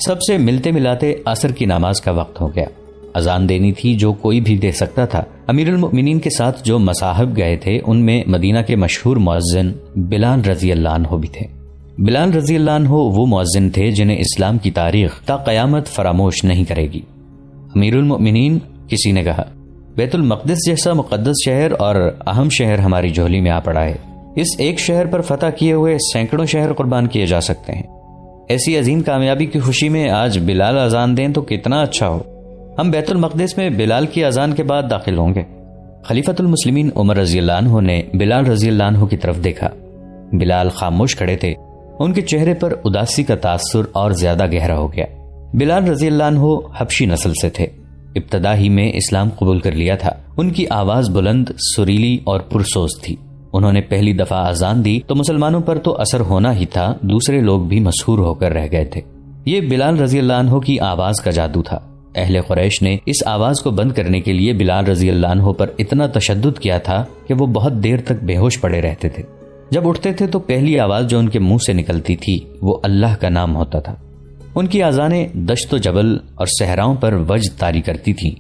سب سے ملتے ملاتے عصر کی نماز کا وقت ہو گیا۔ اذان دینی تھی جو کوئی بھی دے سکتا تھا۔ امیر المؤمنین کے ساتھ جو مصاحب گئے تھے ان میں مدینہ کے مشہور مؤذن بلال رضی اللہ عنہ بھی تھے۔ بلال رضی اللہ عنہ وہ مؤذن تھے جنہیں اسلام کی تاریخ تا قیامت فراموش نہیں کرے گی۔ امیر المؤمنین، کسی نے کہا، بیت المقدس جیسا مقدس شہر اور اہم شہر ہماری جھولی میں آ پڑا ہے۔ اس ایک شہر پر فتح کیے ہوئے سینکڑوں شہر قربان کیے جا سکتے ہیں۔ ایسی عظیم کامیابی کی خوشی میں آج بلال اذان دیں تو کتنا اچھا ہو۔ ہم بیت المقدس میں بلال کی اذان کے بعد داخل ہوں گے۔ خلیفۃ المسلمین عمر رضی اللہ عنہ نے بلال رضی اللہ عنہ کی طرف دیکھا۔ بلال خاموش کھڑے تھے۔ ان کے چہرے پر اداسی کا تاثر اور زیادہ گہرا ہو گیا۔ بلال رضی اللہ عنہ حبشی نسل سے تھے۔ ابتدا ہی میں اسلام قبول کر لیا تھا۔ ان کی آواز بلند، سریلی اور پرسوز تھی۔ انہوں نے پہلی دفعہ اذان دی تو مسلمانوں پر تو اثر ہونا ہی تھا، دوسرے لوگ بھی مسحور ہو کر رہ گئے تھے۔ یہ بلال رضی اللہ عنہ کی آواز کا جادو تھا۔ اہل قریش نے اس آواز کو بند کرنے کے لیے بلال رضی اللہ عنہ پر اتنا تشدد کیا تھا کہ وہ بہت دیر تک بے ہوش پڑے رہتے تھے۔ جب اٹھتے تھے تو پہلی آواز جو ان کے منہ سے نکلتی تھی وہ اللہ کا نام ہوتا تھا۔ ان کی اذانیں دشت و جبل اور صحراؤں پر وجد طاری کرتی تھیں،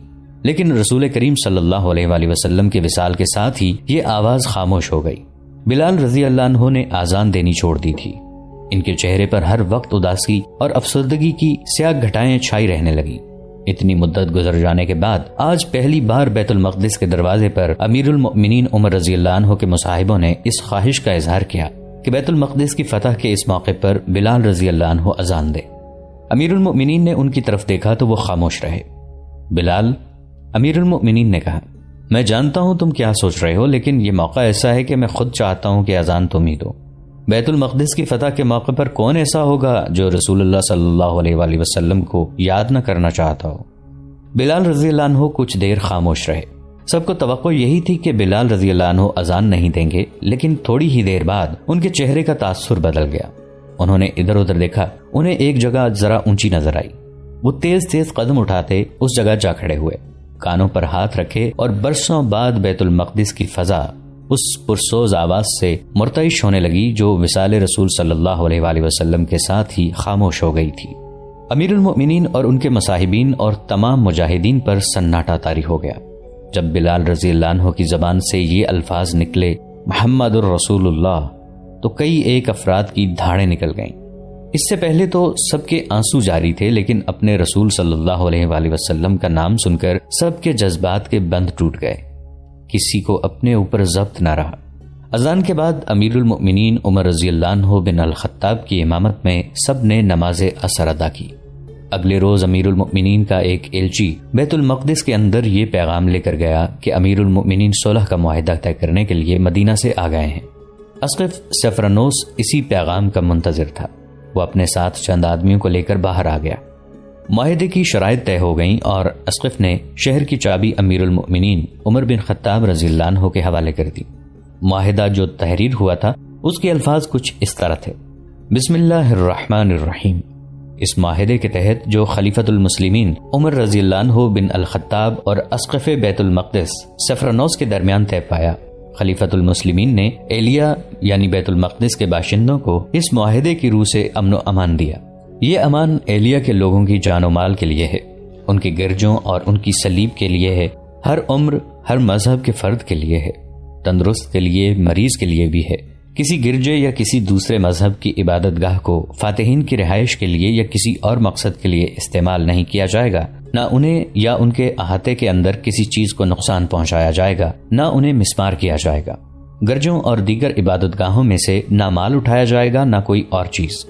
لیکن رسول کریم صلی اللہ علیہ وآلہ وسلم کے وصال کے ساتھ ہی یہ آواز خاموش ہو گئی۔ بلال رضی اللہ عنہ نے اذان دینی چھوڑ دی تھی۔ ان کے چہرے پر ہر وقت اداسی اور افسردگی کی سیاہ گھٹائیں چھائی رہنے لگیں۔ اتنی مدت گزر جانے کے بعد آج پہلی بار بیت المقدس کے دروازے پر امیر المؤمنین عمر رضی اللہ عنہ کے مصاحبوں نے اس خواہش کا اظہار کیا کہ بیت المقدس کی فتح کے اس موقع پر بلال رضی اللہ عنہ اذان دے۔ امیر المؤمنین نے ان کی طرف دیکھا تو وہ خاموش رہے۔ بلال، امیر المؤمنین نے کہا، میں جانتا ہوں تم کیا سوچ رہے ہو، لیکن یہ موقع ایسا ہے کہ میں خود چاہتا ہوں کہ اذان تم ہی دو۔ بیت المقدس کی فتح کے موقع پر کون ایسا ہوگا جو رسول اللہ صلی اللہ علیہ وآلہ وسلم کو یاد نہ کرنا چاہتا ہو؟ بلال رضی اللہ عنہ کچھ دیر خاموش رہے۔ سب کو توقع یہی تھی کہ بلال رضی اللہ عنہ اذان نہیں دیں گے، لیکن تھوڑی ہی دیر بعد ان کے چہرے کا تاثر بدل گیا۔ انہوں نے ادھر ادھر دیکھا، انہیں ایک جگہ ذرا اونچی نظر آئی۔ وہ تیز تیز قدم اٹھاتے اس جگہ جا کھڑے ہوئے، کانوں پر ہاتھ رکھے، اور برسوں بعد بیت المقدس کی فضا اس پرسوز آواز سے مرتعش ہونے لگی جو وصال رسول صلی اللہ علیہ وآلہ وسلم کے ساتھ ہی خاموش ہو گئی تھی۔ امیر المؤمنین اور ان کے مصاحبین اور تمام مجاہدین پر سناٹا طاری ہو گیا جب بلال رضی اللہ عنہ کی زبان سے یہ الفاظ نکلے، محمد الرسول اللہ، تو کئی ایک افراد کی دھاڑیں نکل گئیں۔ اس سے پہلے تو سب کے آنسو جاری تھے، لیکن اپنے رسول صلی اللہ علیہ وآلہ وسلم کا نام سن کر سب کے جذبات کے بند ٹوٹ گئے۔ کسی کو اپنے اوپر ضبط نہ رہا۔ اذان کے بعد امیر المؤمنین عمر رضی اللہ عنہ بن الخطاب کی امامت میں سب نے نماز عصر ادا کی۔ اگلے روز امیر المؤمنین کا ایک ایلچی بیت المقدس کے اندر یہ پیغام لے کر گیا کہ امیر المؤمنین صلح کا معاہدہ طے کرنے کے لیے مدینہ سے آ گئے ہیں۔ اسقف سفرنوس اسی پیغام کا منتظر تھا۔ وہ اپنے ساتھ چند آدمیوں کو لے کر باہر آ گیا۔ معاہدے کی شرائط طے ہو گئیں اور اسقف نے شہر کی چابی امیر المؤمنین عمر بن خطاب رضی اللہ عنہ کے حوالے کر دی۔ معاہدہ جو تحریر ہوا تھا اس کے الفاظ کچھ اس طرح تھے، بسم اللہ الرحمن الرحیم۔ اس معاہدے کے تحت جو خلیفۃ المسلمین عمر رضی اللہ عنہ بن الخطاب اور اسقف بیت المقدس سفرنوس کے درمیان طے پایا، خلیفۃ المسلمین نے ایلیا یعنی بیت المقدس کے باشندوں کو اس معاہدے کی روح سے امن و امان دیا۔ یہ امان ایلیا کے لوگوں کی جان و مال کے لیے ہے، ان کے گرجوں اور ان کی صلیب کے لیے ہے، ہر عمر ہر مذہب کے فرد کے لیے ہے، تندرست کے لیے، مریض کے لیے بھی ہے۔ کسی گرجے یا کسی دوسرے مذہب کی عبادت گاہ کو فاتحین کی رہائش کے لیے یا کسی اور مقصد کے لیے استعمال نہیں کیا جائے گا، نہ انہیں یا ان کے احاطے کے اندر کسی چیز کو نقصان پہنچایا جائے گا، نہ انہیں مسمار کیا جائے گا۔ گرجوں اور دیگر عبادت گاہوں میں سے نہ مال اٹھایا جائے گا نہ کوئی اور چیز۔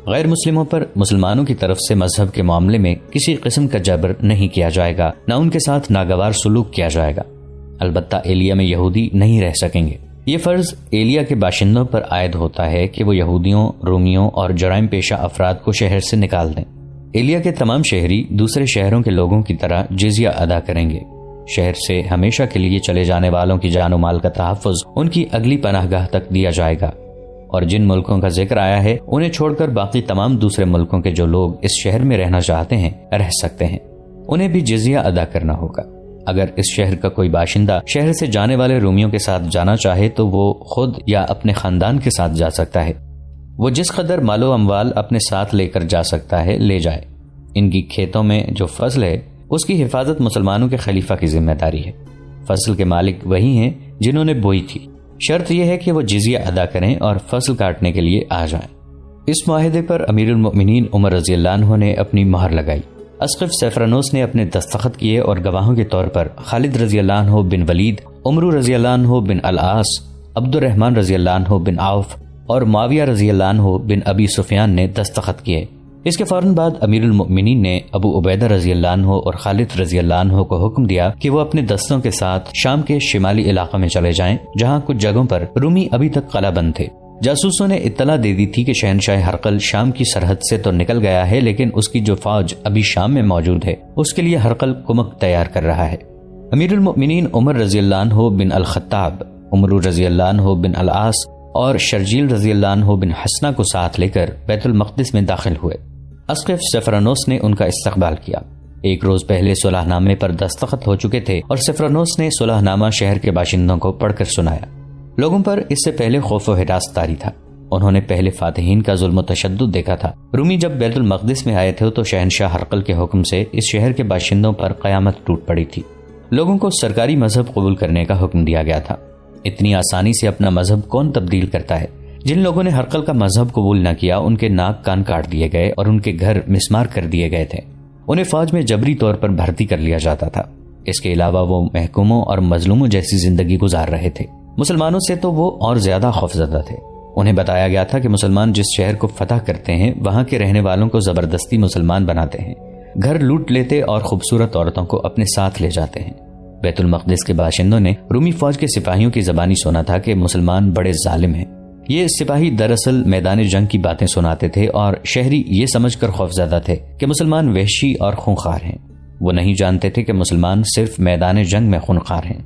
غیر مسلموں پر مسلمانوں کی طرف سے مذہب کے معاملے میں کسی قسم کا جبر نہیں کیا جائے گا، نہ ان کے ساتھ ناگوار سلوک کیا جائے گا۔ البتہ ایلیا میں یہودی نہیں رہ سکیں گے۔ یہ فرض ایلیا کے باشندوں پر عائد ہوتا ہے کہ وہ یہودیوں، رومیوں اور جرائم پیشہ افراد کو شہر سے نکال دیں۔ ایلیا کے تمام شہری دوسرے شہروں کے لوگوں کی طرح جزیہ ادا کریں گے۔ شہر سے ہمیشہ کے لیے چلے جانے والوں کی جان و مال کا تحفظ ان کی اگلی پناہ گاہ تک دیا جائے گا، اور جن ملکوں کا ذکر آیا ہے انہیں چھوڑ کر باقی تمام دوسرے ملکوں کے جو لوگ اس شہر میں رہنا چاہتے ہیں رہ سکتے ہیں، انہیں بھی جزیہ ادا کرنا ہوگا۔ اگر اس شہر کا کوئی باشندہ شہر سے جانے والے رومیوں کے ساتھ جانا چاہے تو وہ خود یا اپنے خاندان کے ساتھ جا سکتا ہے۔ وہ جس قدر مال و اموال اپنے ساتھ لے کر جا سکتا ہے لے جائے، ان کی کھیتوں میں جو فصل ہے اس کی حفاظت مسلمانوں کے خلیفہ کی ذمہ داری ہے۔ فصل کے مالک وہی ہیں جنہوں نے بوئی تھی، شرط یہ ہے کہ وہ جزیہ ادا کریں اور فصل کاٹنے کے لیے آ جائیں۔ اس معاہدے پر امیر المؤمنین عمر رضی اللہ عنہ نے اپنی مہر لگائی۔ اسقف سیفرانوس نے اپنے دستخط کیے اور گواہوں کے طور پر خالد رضی اللہ عنہ بن ولید، عمرو رضی اللہ عنہ بن العاص، عبد الرحمن رضی اللہ عنہ بن عوف اور معاویہ رضی اللہ عنہ بن ابی سفیان نے دستخط کیے۔ اس کے فوراً بعد امیر المؤمنین نے ابو عبیدہ رضی اللہ عنہ اور خالد رضی اللہ عنہ کو حکم دیا کہ وہ اپنے دستوں کے ساتھ شام کے شمالی علاقے میں چلے جائیں، جہاں کچھ جگہوں پر رومی ابھی تک قلعہ بند تھے۔ جاسوسوں نے اطلاع دے دی تھی کہ شہنشاہ ہرقل شام کی سرحد سے تو نکل گیا ہے، لیکن اس کی جو فوج ابھی شام میں موجود ہے اس کے لیے ہرقل کمک تیار کر رہا ہے۔ امیر المؤمنین عمر رضی اللہ عنہ بن الخطاب، عمرو رضی اللہ عنہ بن العاص اور شرجیل رضی اللہ عنہ بن حسنہ کو ساتھ لے کر بیت المقدس میں داخل ہوئے۔ اسقف سیفرانوس نے ان کا استقبال کیا۔ ایک روز پہلے صلح نامے پر دستخط ہو چکے تھے اور سیفرانوس نے صلح نامہ شہر کے باشندوں کو پڑھ کر سنایا۔ لوگوں پر اس سے پہلے خوف و ہراس طاری تھا۔ انہوں نے پہلے فاتحین کا ظلم و تشدد دیکھا تھا۔ رومی جب بیت المقدس میں آئے تھے تو شہنشاہ ہرقل کے حکم سے اس شہر کے باشندوں پر قیامت ٹوٹ پڑی تھی۔ لوگوں کو سرکاری مذہب قبول کرنے کا حکم دیا گیا تھا۔ اتنی آسانی سے اپنا مذہب کون تبدیل کرتا ہے؟ جن لوگوں نے ہرقل کا مذہب قبول نہ کیا ان کے ناک کان کاٹ دیے گئے اور ان کے گھر مسمار کر دیے گئے تھے۔ انہیں فوج میں جبری طور پر بھرتی کر لیا جاتا تھا۔ اس کے علاوہ وہ محکوموں اور مظلوموں جیسی زندگی گزار رہے تھے۔ مسلمانوں سے تو وہ اور زیادہ خوفزدہ تھے۔ انہیں بتایا گیا تھا کہ مسلمان جس شہر کو فتح کرتے ہیں وہاں کے رہنے والوں کو زبردستی مسلمان بناتے ہیں، گھر لوٹ لیتے اور خوبصورت عورتوں کو اپنے ساتھ لے جاتے ہیں۔ بیت المقدس کے باشندوں نے رومی فوج کے سپاہیوں کی زبانی سنا تھا کہ مسلمان بڑے ظالم ہیں۔ یہ سپاہی دراصل میدان جنگ کی باتیں سناتے تھے اور شہری یہ سمجھ کر خوفزدہ تھے کہ مسلمان وحشی اور خونخوار ہیں۔ وہ نہیں جانتے تھے کہ مسلمان صرف میدان جنگ میں خونخوار ہیں۔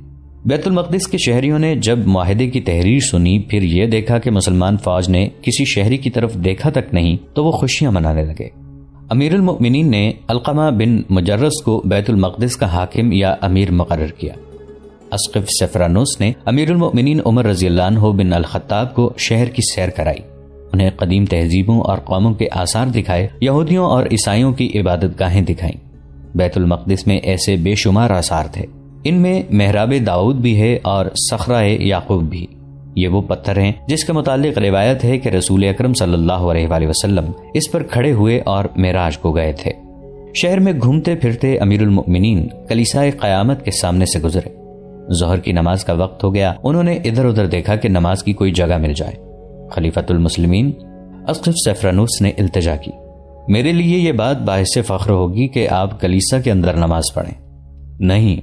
بیت المقدس کے شہریوں نے جب معاہدے کی تحریر سنی، پھر یہ دیکھا کہ مسلمان فوج نے کسی شہری کی طرف دیکھا تک نہیں، تو وہ خوشیاں منانے لگے۔ امیر المؤمنین نے علقمہ بن مجرس کو بیت المقدس کا حاکم یا امیر مقرر کیا۔ اسقف سیفرانوس نے امیر المؤمنین عمر رضی اللہ عنہ بن الخطاب کو شہر کی سیر کرائی، انہیں قدیم تہذیبوں اور قوموں کے آثار دکھائے، یہودیوں اور عیسائیوں کی عبادت گاہیں دکھائیں۔ بیت المقدس میں ایسے بے شمار آثار تھے، ان میں محراب داؤد بھی ہے اور صخرہ یعقوب بھی۔ یہ وہ پتھر ہیں جس کے متعلق روایت ہے کہ رسول اکرم صلی اللہ علیہ وآلہ وسلم اس پر کھڑے ہوئے اور معراج کو گئے تھے۔ شہر میں گھومتے پھرتے امیر المؤمنین کلیسائے قیامت کے سامنے سے گزرے۔ ظہر کی نماز کا وقت ہو گیا۔ انہوں نے ادھر ادھر دیکھا کہ نماز کی کوئی جگہ مل جائے۔ خلیفۃ المسلمین اسقف سیفرانوس نے التجا کی، میرے لیے یہ بات باعث فخر ہوگی کہ آپ کلیسا کے اندر نماز پڑھیں۔ نہیں،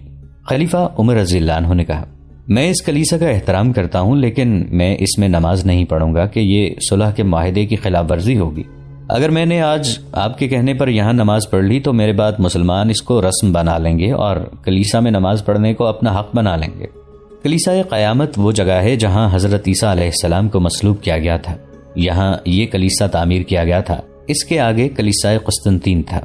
خلیفہ عمر رضی اللہ عنہ نے کہا، میں اس کلیسا کا احترام کرتا ہوں، لیکن میں اس میں نماز نہیں پڑھوں گا کہ یہ صلح کے معاہدے کی خلاف ورزی ہوگی۔ اگر میں نے آج آپ کے کہنے پر یہاں نماز پڑھ لی تو میرے بعد مسلمان اس کو رسم بنا لیں گے اور کلیسا میں نماز پڑھنے کو اپنا حق بنا لیں گے۔ کلیسائے قیامت وہ جگہ ہے جہاں حضرت عیسیٰ علیہ السلام کو مصلوب کیا گیا تھا۔ یہاں یہ کلیسا تعمیر کیا گیا تھا۔ اس کے آگے کلیسائے قسطنطین تھا۔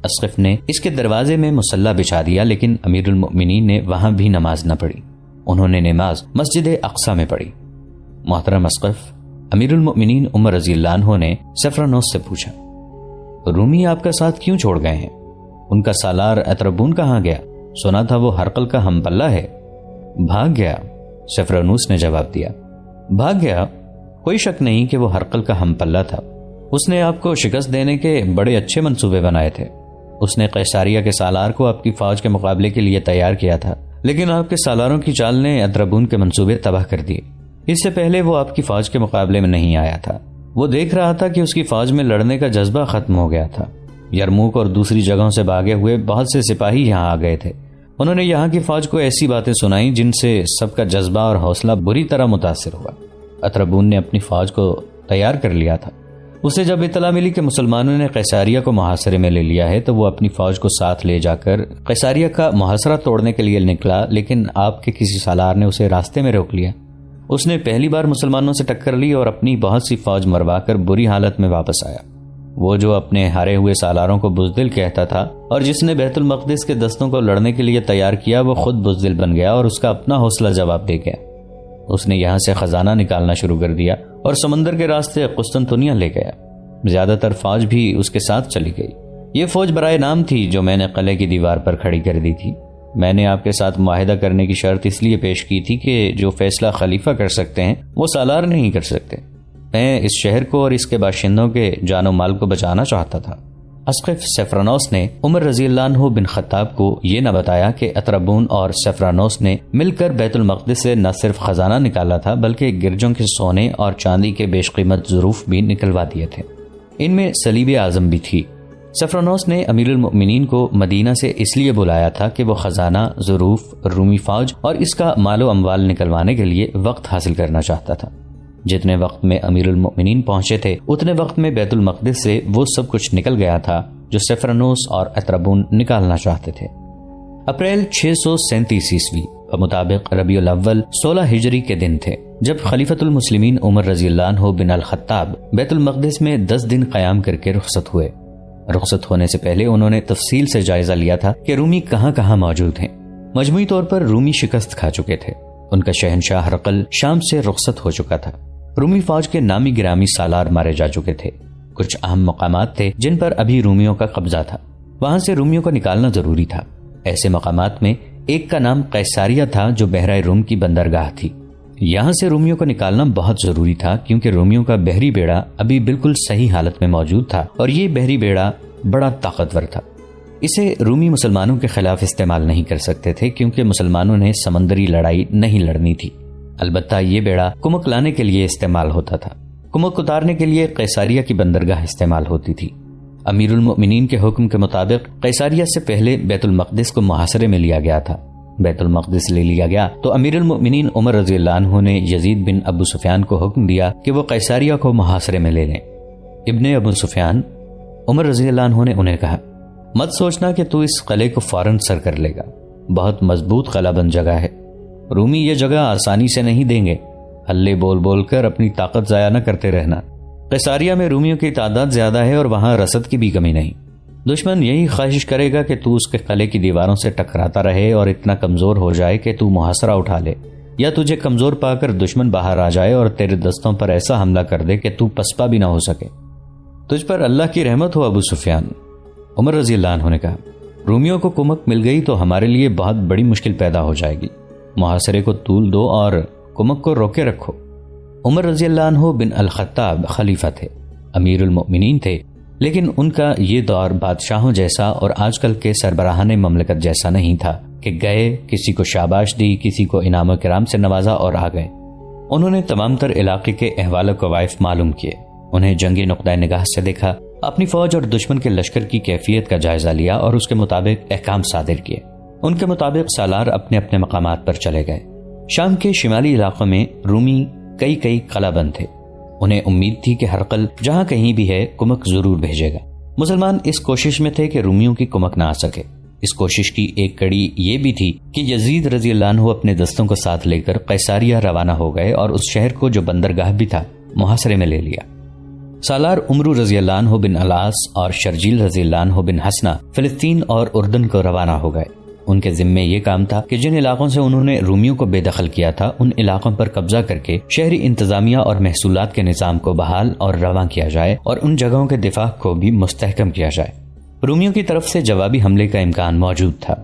اسقف نے اس کے دروازے میں مصلی بچھا دیا، لیکن امیر المؤمنین نے وہاں بھی نماز نہ پڑھی۔ انہوں نے نماز مسجد اقصی میں پڑھی۔ محترم اسقف، امیر المؤمنین عمر رضی اللہ عنہ نے سیفرانوس سے پوچھا، رومی آپ کا ساتھ کیوں چھوڑ گئے ہیں؟ ان کا سالار اتربون کہاں گیا؟ سنا تھا وہ ہرقل کا ہم پلہ ہے۔ بھاگ گیا، سیفرانوس نے جواب دیا۔ بھاگ گیا؟ کوئی شک نہیں کہ وہ ہرقل کا ہم پلہ تھا۔ اس نے آپ کو شکست دینے کے بڑے اچھے منصوبے بنائے تھے۔ اس نے قیصاریہ کے سالار کو آپ کی فوج کے مقابلے کے لیے تیار کیا تھا، لیکن آپ کے سالاروں کی چال نے اتربون کے منصوبے تباہ کر دیے۔ اس سے پہلے وہ آپ کی فوج کے مقابلے میں نہیں آیا تھا۔ وہ دیکھ رہا تھا کہ اس کی فوج میں لڑنے کا جذبہ ختم ہو گیا تھا۔ یرموک اور دوسری جگہوں سے بھاگے ہوئے بہت سے سپاہی یہاں آ گئے تھے۔ انہوں نے یہاں کی فوج کو ایسی باتیں سنائیں جن سے سب کا جذبہ اور حوصلہ بری طرح متاثر ہوا۔ اتربون نے اپنی فوج کو تیار کر لیا تھا۔ اسے جب اطلاع ملی کہ مسلمانوں نے قیصاریہ کو محاصرے میں لے لیا ہے تو وہ اپنی فوج کو ساتھ لے جا کر قیصاریہ کا محاصرہ توڑنے کے لیے نکلا، لیکن آپ کے کسی سالار نے اسے راستے میں روک لیا۔ اس نے پہلی بار مسلمانوں سے ٹکر لی اور اپنی بہت سی فوج مروا کر بری حالت میں واپس آیا۔ وہ جو اپنے ہارے ہوئے سالاروں کو بزدل کہتا تھا اور جس نے بیت المقدس کے دستوں کو لڑنے کے لیے تیار کیا، وہ خود بزدل بن گیا اور اس کا اپنا حوصلہ جواب دے گیا۔ اس نے یہاں سے خزانہ نکالنا شروع کر دیا اور سمندر کے راستے قسطنطنیہ لے گیا۔ زیادہ تر فوج بھی اس کے ساتھ چلی گئی۔ یہ فوج برائے نام تھی جو میں نے قلعے کی دیوار پر کھڑی کر دی تھی۔ میں نے آپ کے ساتھ معاہدہ کرنے کی شرط اس لیے پیش کی تھی کہ جو فیصلہ خلیفہ کر سکتے ہیں وہ سالار نہیں کر سکتے۔ میں اس شہر کو اور اس کے باشندوں کے جان و مال کو بچانا چاہتا تھا۔ اسقف سفرانوس نے عمر رضی اللہ عنہ بن خطاب کو یہ نہ بتایا کہ اطربون اور سفرانوس نے مل کر بیت المقدس سے نہ صرف خزانہ نکالا تھا بلکہ گرجوں کے سونے اور چاندی کے بیش قیمت ظروف بھی نکلوا دیے تھے۔ ان میں صلیب اعظم بھی تھی۔ سفرانوس نے امیر المؤمنین کو مدینہ سے اس لیے بلایا تھا کہ وہ خزانہ، ظروف، رومی فوج اور اس کا مال و اموال نکلوانے کے لیے وقت حاصل کرنا چاہتا تھا۔ جتنے وقت میں امیر المؤمنین پہنچے تھے اتنے وقت میں بیت المقدس سے وہ سب کچھ نکل گیا تھا جو سفرانوس اور اطربون نکالنا چاہتے تھے۔ اپریل 637 عیسوی مطابق ربیع الاول 16 ہجری کے دن تھے جب خلیفۃ المسلمین عمر رضی اللہ عنہ بن الخطاب بیت المقدس میں 10 دن قیام کر کے رخصت ہوئے۔ رخصت ہونے سے پہلے انہوں نے تفصیل سے جائزہ لیا تھا کہ رومی کہاں کہاں موجود ہیں۔ مجموعی طور پر رومی شکست کھا چکے تھے۔ ان کا شہنشاہ ہرقل شام سے رخصت ہو چکا تھا۔ رومی فوج کے نامی گرامی سالار مارے جا چکے تھے۔ کچھ اہم مقامات تھے جن پر ابھی رومیوں کا قبضہ تھا، وہاں سے رومیوں کو نکالنا ضروری تھا۔ ایسے مقامات میں ایک کا نام قیساریہ تھا جو بحرۂ روم کی بندرگاہ تھی۔ یہاں سے رومیوں کو نکالنا بہت ضروری تھا کیونکہ رومیوں کا بحری بیڑا ابھی بالکل صحیح حالت میں موجود تھا اور یہ بحری بیڑا بڑا طاقتور تھا۔ اسے رومی مسلمانوں کے خلاف استعمال نہیں کر سکتے تھے کیونکہ مسلمانوں نے سمندری لڑائی نہیں لڑنی تھی۔ البتہ یہ بیڑا کمک لانے کے لیے استعمال ہوتا تھا۔ کمک اتارنے کے لیے قیساریہ کی بندرگاہ استعمال ہوتی تھی۔ امیر المؤمنین کے حکم کے مطابق قیساریہ سے پہلے بیت المقدس کو محاصرے میں لیا گیا تھا۔ بیت المقدس لے لیا گیا تو امیر المؤمنین عمر رضی اللہ عنہ نے یزید بن ابو سفیان کو حکم دیا کہ وہ قیساریہ کو محاصرے میں لے لیں۔ ابن ابو سفیان عمر رضی اللہ عنہ نے انہیں کہا، مت سوچنا کہ تو اس قلعے کو فوراً سر کر لے گا، بہت مضبوط قلعہ بند جگہ ہے، رومی یہ جگہ آسانی سے نہیں دیں گے، ہلے بول بول کر اپنی طاقت ضائع نہ کرتے رہنا۔ قیساریہ میں رومیوں کی تعداد زیادہ ہے اور وہاں رسد کی بھی کمی نہیں۔ دشمن یہی خواہش کرے گا کہ تو اس کے قلعے کی دیواروں سے ٹکراتا رہے اور اتنا کمزور ہو جائے کہ تو محاصرہ اٹھا لے، یا تجھے کمزور پا کر دشمن باہر آ جائے اور تیرے دستوں پر ایسا حملہ کر دے کہ تو پسپا بھی نہ ہو سکے۔ تجھ پر اللہ کی رحمت ہو ابو سفیان، عمر رضی اللہ عنہ نے کہا۔ رومیوں کو کمک مل گئی تو ہمارے لیے بہت بڑی مشکل پیدا ہو جائے گی، محاصرے کو طول دو اور کمک کو روکے رکھو۔ عمر رضی اللہ عنہ بن الخطاب خلیفہ تھے، امیر المؤمنین تھے، لیکن ان کا یہ دور بادشاہوں جیسا اور آج کل کے سربراہان مملکت جیسا نہیں تھا کہ گئے، کسی کو شاباش دی، کسی کو انعام و کرام سے نوازا اور آ گئے۔ انہوں نے تمام تر علاقے کے احوال و قوائف معلوم کیے، انہیں جنگی نقطۂ نگاہ سے دیکھا، اپنی فوج اور دشمن کے لشکر کی کیفیت کا جائزہ لیا اور اس کے مطابق احکام صادر کیے۔ ان کے مطابق سالار اپنے اپنے مقامات پر چلے گئے۔ شام کے شمالی علاقوں میں رومی کئی قلعہ بند تھے۔ انہیں امید تھی کہ ہرقل جہاں کہیں بھی ہے کمک ضرور بھیجے گا۔ مسلمان اس کوشش میں تھے کہ رومیوں کی کمک نہ آ سکے۔ اس کوشش کی ایک کڑی یہ بھی تھی کہ یزید رضی اللہ عنہ اپنے دستوں کو ساتھ لے کر قیساریہ روانہ ہو گئے اور اس شہر کو جو بندرگاہ بھی تھا محاصرے میں لے لیا۔ سالار عمرو رضی اللہ عنہ بن العاص اور شرجیل رضی اللہ عنہ بن حسنہ فلسطین اور اردن کو روانہ ہو گئے۔ ان کے ذمے یہ کام تھا کہ جن علاقوں سے انہوں نے رومیوں کو بے دخل کیا تھا ان علاقوں پر قبضہ کر کے شہری انتظامیہ اور محصولات کے نظام کو بحال اور رواں کیا جائے اور ان جگہوں کے دفاع کو بھی مستحکم کیا جائے۔ رومیوں کی طرف سے جوابی حملے کا امکان موجود تھا۔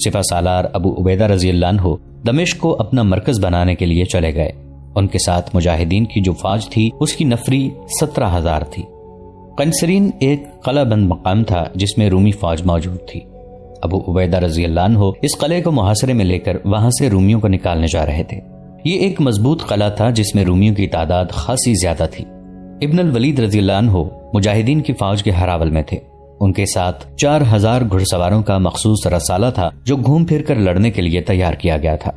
سپہ سالار ابو عبیدہ رضی اللہ عنہ دمشق کو اپنا مرکز بنانے کے لیے چلے گئے۔ ان کے ساتھ مجاہدین کی جو فوج تھی اس کی نفری 17,000 تھی۔ قنسرین ایک قلعہ بند مقام تھا جس میں رومی فوج موجود تھی۔ ابو عبیدہ رضی اللہ عنہ اس قلعے کو محاصرے میں لے کر وہاں سے رومیوں کو نکالنے جا رہے تھے۔ یہ ایک مضبوط قلعہ تھا جس میں رومیوں کی تعداد خاصی زیادہ تھی۔ ابن الولید رضی اللہ عنہ مجاہدین کی فوج کے ہراول میں تھے۔ ان کے ساتھ 4,000 گھڑ سواروں کا مخصوص رسالہ تھا جو گھوم پھر کر لڑنے کے لیے تیار کیا گیا تھا۔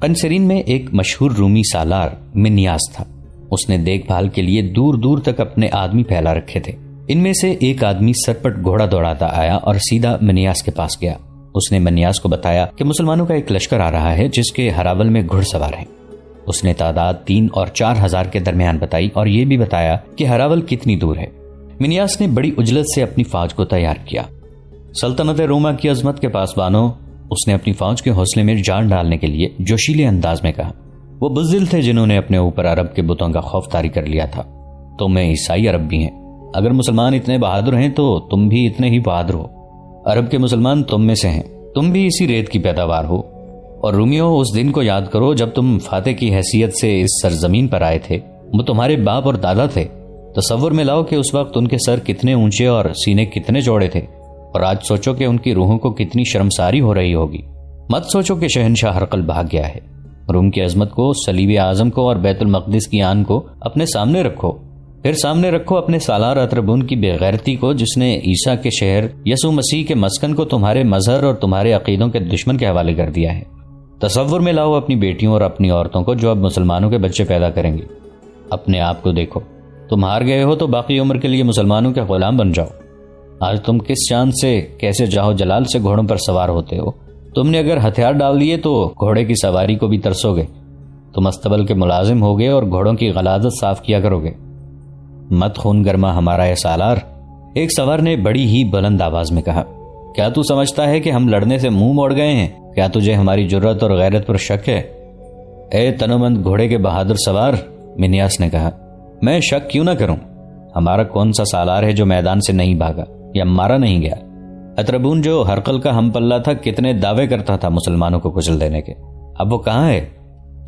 قنسرین میں ایک مشہور رومی سالار منیاس تھا۔ اس نے دیکھ بھال کے لیے دور دور تک اپنے آدمی پھیلا رکھے تھے۔ ان میں سے ایک آدمی سرپٹ گھوڑا دوڑاتا آیا اور سیدھا منیاس کے پاس گیا۔ اس نے منیاس کو بتایا کہ مسلمانوں کا ایک لشکر آ رہا ہے جس کے ہراول میں گھڑ سوار ہیں۔ اس نے تعداد 3 اور 4,000 کے درمیان بتائی اور یہ بھی بتایا کہ ہراول کتنی دور ہے۔ منیاس نے بڑی عجلت سے اپنی فوج کو تیار کیا۔ سلطنت روما کی عظمت کے پاسبانوں، اس نے اپنی فوج کے حوصلے میں جان ڈالنے کے لیے جوشیلے انداز میں کہا۔ وہ بزدل تھے جنہوں نے اپنے اوپر عرب کے بتوں کا خوف طاری کر لیا تھا۔ تو میں عیسائی عرب بھی ہیں، اگر مسلمان اتنے بہادر ہیں تو تم بھی اتنے ہی بہادر ہو. عرب کے مسلمان تم میں سے ہیں, تم بھی اسی ریت کی پیداوار ہو. اور رومیوں, اس دن کو یاد کرو جب تم فاتح کی حیثیت سے اس سرزمین پر آئے تھے. وہ تمہارے باپ اور دادا تھے. تصور میں لاؤ کہ اس وقت ان کے سر کتنے اونچے اور سینے کتنے چوڑے تھے, اور آج سوچو کہ ان کی روحوں کو کتنی شرمساری ہو رہی ہوگی. مت سوچو کہ شہنشاہ ہرقل بھاگ گیا ہے. روم کی عظمت کو, صلیب اعظم کو اور بیت المقدس کی آن کو اپنے سامنے رکھو. پھر سامنے رکھو اپنے سالار اتربون کی بے غیرتی کو, جس نے عیسیٰ کے شہر یسوع مسیح کے مسکن کو تمہارے مظہر اور تمہارے عقیدوں کے دشمن کے حوالے کر دیا ہے. تصور میں لاؤ اپنی بیٹیوں اور اپنی عورتوں کو جو اب مسلمانوں کے بچے پیدا کریں گے. اپنے آپ کو دیکھو. تم ہار گئے ہو تو باقی عمر کے لیے مسلمانوں کے غلام بن جاؤ. آج تم کس شان سے, کیسے جاہو جلال سے گھوڑوں پر سوار ہوتے ہو. تم نے اگر ہتھیار ڈال لیے تو گھوڑے کی سواری کو بھی ترسو گے. تم استبل کے ملازم ہوگے اور گھوڑوں کی غلاظت صاف کیا کرو گے. مت خون گرما ہمارا اے سالار, ایک سوار نے بڑی ہی بلند آواز میں کہا. کیا تو سمجھتا ہے کہ ہم لڑنے سے منہ موڑ گئے ہیں؟ کیا تجھے ہماری جرت اور غیرت پر شک ہے؟ اے تنومند گھوڑے کے بہادر سوار, منیاس نے کہا. میں شک کیوں نہ کروں؟ ہمارا کون سا سالار ہے جو میدان سے نہیں بھاگا یا مارا نہیں گیا؟ اتربون جو ہرقل کا ہم پلہ تھا کتنے دعوے کرتا تھا مسلمانوں کو کچل دینے کے. اب وہ کہاں ہے؟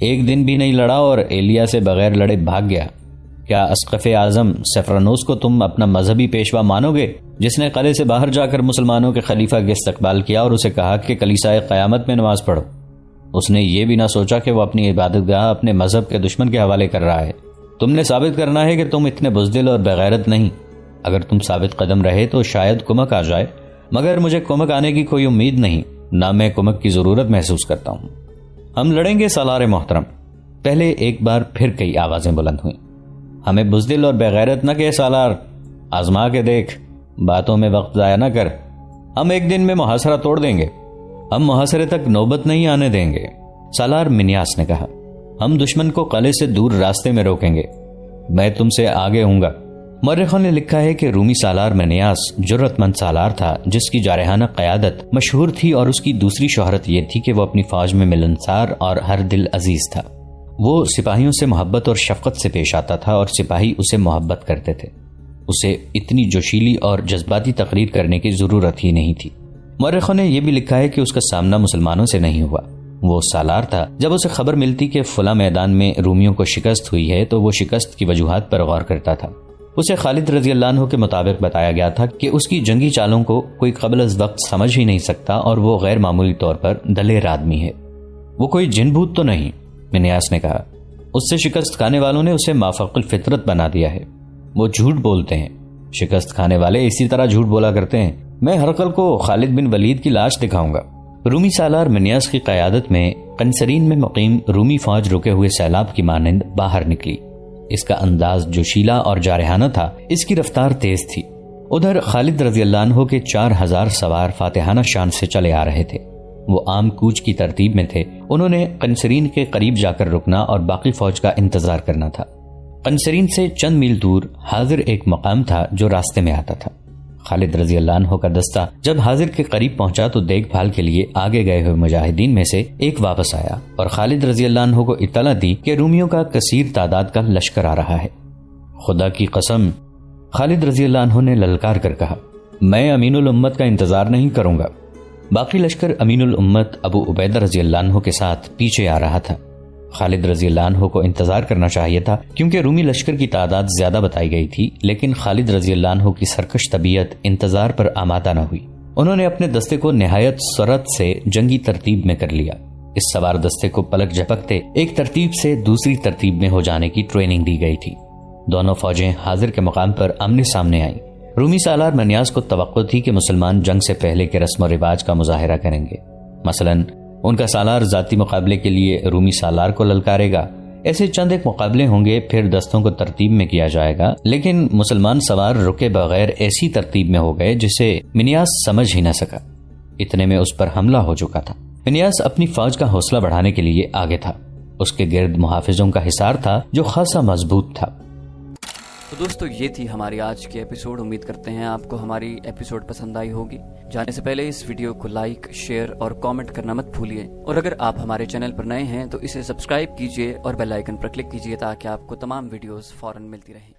ایک دن بھی نہیں لڑا اور ایلیا سے بغیر لڑے بھاگ گیا. کیا اسقف اعظم سفرانوس کو تم اپنا مذہبی پیشوا مانو گے, جس نے قلعے سے باہر جا کر مسلمانوں کے خلیفہ کے استقبال کیا اور اسے کہا کہ کلیسائے قیامت میں نماز پڑھو؟ اس نے یہ بھی نہ سوچا کہ وہ اپنی عبادت گاہ اپنے مذہب کے دشمن کے حوالے کر رہا ہے. تم نے ثابت کرنا ہے کہ تم اتنے بزدل اور بغیرت نہیں. اگر تم ثابت قدم رہے تو شاید کمک آ جائے, مگر مجھے کمک آنے کی کوئی امید نہیں, نہ میں کمک کی ضرورت محسوس کرتا ہوں. ہم لڑیں گے سالار محترم. پہلے ایک بار پھر کئی آوازیں بلند ہوئیں. ہمیں بزدل اور بغیرت نہ کہ سالار, آزما کے دیکھ, باتوں میں وقت ضائع نہ کر. ہم ایک دن میں محاصرہ توڑ دیں گے. ہم محاصرے تک نوبت نہیں آنے دیں گے, سالار منیاس نے کہا. ہم دشمن کو قلعے سے دور راستے میں روکیں گے. میں تم سے آگے ہوں گا. مورخوں نے لکھا ہے کہ رومی سالار منیاس جرت مند سالار تھا, جس کی جارحانہ قیادت مشہور تھی, اور اس کی دوسری شہرت یہ تھی کہ وہ اپنی فوج میں ملنسار اور ہر دل عزیز تھا. وہ سپاہیوں سے محبت اور شفقت سے پیش آتا تھا اور سپاہی اسے محبت کرتے تھے. اسے اتنی جوشیلی اور جذباتی تقریر کرنے کی ضرورت ہی نہیں تھی. مورخوں نے یہ بھی لکھا ہے کہ اس کا سامنا مسلمانوں سے نہیں ہوا. وہ سالار تھا جب اسے خبر ملتی کہ فلاں میدان میں رومیوں کو شکست ہوئی ہے تو وہ شکست کی وجوہات پر غور کرتا تھا. اسے خالد رضی اللہ عنہ کے مطابق بتایا گیا تھا کہ اس کی جنگی چالوں کو کوئی قبل از وقت سمجھ ہی نہیں سکتا اور وہ غیر معمولی طور پر دلیر آدمی ہے. وہ کوئی جن بھوت تو نہیں, منیاس نے کہا. اس سے شکست کھانے والوں نے اسے مافوق الفطرت بنا دیا ہے. وہ جھوٹ بولتے ہیں. شکست کھانے والے اسی طرح جھوٹ بولا کرتے ہیں. میں ہرقل کو خالد بن ولید کی لاش دکھاؤں گا. رومی سالار منیاس کی قیادت میں قنسرین میں مقیم رومی فوج رکے ہوئے سیلاب کی مانند باہر نکلی. اس کا انداز جوشیلا اور جارحانہ تھا, اس کی رفتار تیز تھی. ادھر خالد رضی اللہ عنہ کے 4000 سوار فاتحانہ شان سے چلے آ رہے تھے. وہ عام کوچ کی ترتیب میں تھے. انہوں نے قنسرین کے قریب جا کر رکنا اور باقی فوج کا انتظار کرنا تھا. قنسرین سے چند میل دور حاضر ایک مقام تھا جو راستے میں آتا تھا. خالد رضی اللہ عنہ کا دستہ جب حاضر کے قریب پہنچا تو دیکھ بھال کے لیے آگے گئے ہوئے مجاہدین میں سے ایک واپس آیا اور خالد رضی اللہ عنہ کو اطلاع دی کہ رومیوں کا کثیر تعداد کا لشکر آ رہا ہے. خدا کی قسم, خالد رضی اللہ عنہ نے للکار کر کہا, میں امین الامت کا انتظار نہیں کروں گا. باقی لشکر امین الامت ابو عبیدہ رضی اللہ عنہ کے ساتھ پیچھے آ رہا تھا. خالد رضی اللہ عنہ کو انتظار کرنا چاہیے تھا کیونکہ رومی لشکر کی تعداد زیادہ بتائی گئی تھی, لیکن خالد رضی اللہ عنہ کی سرکش طبیعت انتظار پر آمادہ نہ ہوئی. انہوں نے اپنے دستے کو نہایت سرعت سے جنگی ترتیب میں کر لیا. اس سوار دستے کو پلک جھپکتے ایک ترتیب سے دوسری ترتیب میں ہو جانے کی ٹریننگ دی گئی تھی. دونوں فوجیں حاضر کے مقام پر آمنے سامنے آئیں. رومی سالار منیاس کو توقع تھی کہ مسلمان جنگ سے پہلے کے رسم و رواج کا مظاہرہ کریں گے. مثلاً ان کا سالار ذاتی مقابلے کے لیے رومی سالار کو للکارے گا. ایسے چند ایک مقابلے ہوں گے, پھر دستوں کو ترتیب میں کیا جائے گا. لیکن مسلمان سوار رکے بغیر ایسی ترتیب میں ہو گئے جسے منیاس سمجھ ہی نہ سکا. اتنے میں اس پر حملہ ہو چکا تھا. منیاس اپنی فوج کا حوصلہ بڑھانے کے لیے آگے تھا. اس کے گرد محافظوں کا حصار تھا جو خاصا مضبوط تھا. تو دوستو یہ تھی ہماری آج کی ایپیسوڈ. امید کرتے ہیں آپ کو ہماری ایپیسوڈ پسند آئی ہوگی. جانے سے پہلے اس ویڈیو کو لائک, شیئر اور کامنٹ کرنا مت بھولیے. اور اگر آپ ہمارے چینل پر نئے ہیں تو اسے سبسکرائب کیجیے اور بیل آئیکن پر کلک کیجیے تاکہ آپ کو تمام ویڈیوز فوراً ملتی رہیں.